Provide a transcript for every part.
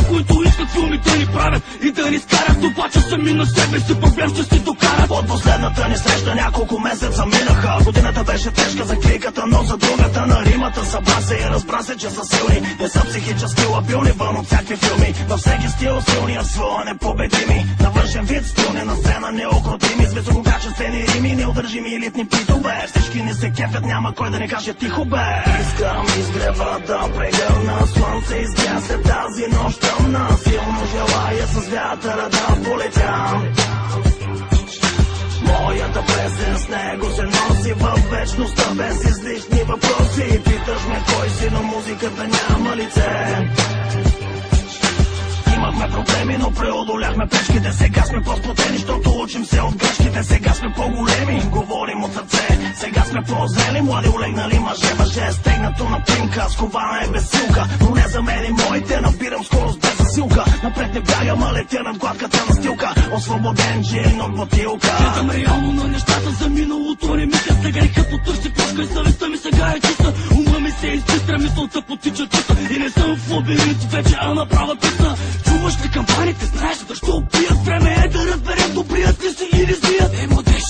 които искат филми да ни правят и да ни скарат, обаче сами на себе си проблем ще си докарат. От последната ни среща няколко месеца минаха. Годината беше тежка за кликата, но за другата на римата. Събра се и разбра се, че са силни, не са психически лабилни, вън от всякакви филми. Във всеки стил силни, а своя непобедими. На външен вид стилни, на сцена неукротими, с висококачествени рими, неудържими елитни питове. Всички ни се кефят, няма кой да ни каже тихо бе. Искам изгрева да прегърна слънце, изгря след тази нощ тъмна. Силно желая с вятъра да полетя. Моята песен с него се носи във вечността без излишни въпроси. Питаш ме кой си, но музиката няма лице. Имахме проблеми, но преодоляхме пречките. Сега сме по-сплотени, защото учим се от грешките. Сега сме по-големи, говорим от сърце. Сега сме по-зрели, млади олегнали мъже. Стегнато на пинка, скована е без силка. Но не за мен и моите, набирам скорост без засилка. Напред не бягам, а летя над гладката настилка. Освободен джин от бутилка. Гледам реално на нещата за миналото, не мисля сега и като търси пуска и съвестта ми сега е чиста. Ума ми се изчистра, мисълта потича чиста. И не съм в лабиринт вече, а направа писта. Чуваш ли кампаните, знаеш защо убият? Време е да разберем добрият ли си или злият. Младеж,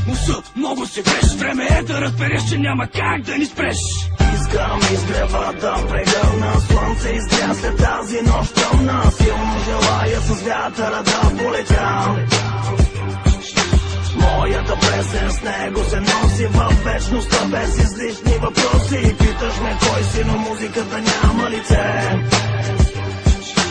муса, много си вреш. Време е да разбереш, че няма как да ни спреш. Искам изгрева да прегърна слънце, изгря след тази нощ тъмна. Силно желая с вятъра да полетя. Моята песен с него се носи във вечността без излишни въпроси. Питаш ме кой си, но музиката няма лице.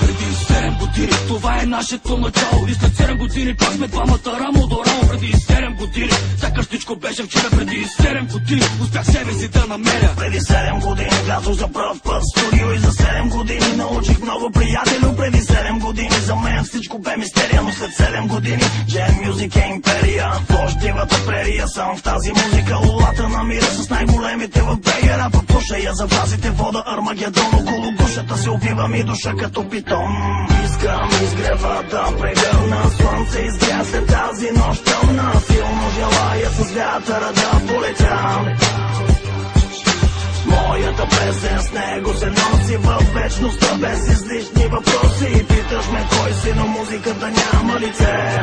Преди 7 години, това е нашето начало. И след 7 години пак сме двамата рамо до рамо. Преди 7 години, сякаш всичко беше вчера. Преди 7 години, успях себе си да намеря. Преди 7 години влязох за пръв път в студио и за 7 години научих много приятели. Преди 7 години за мен всичко бе мистерия, но след 7 години Jam Music е империя. В дивата прерия съм в тази музика. Лулата намира с най-големите в бегера. Пуша я за базите, вода Армагедон. Около гушата се увива ми душа като питон. Искам изгрева да прегърна слънце, изгря след тази нощ тъмна. Силно желая с вятъра да полетя. Моята песен с него се носи във вечността без излишни въпроси. Питаш ме кой си, но музиката няма лице.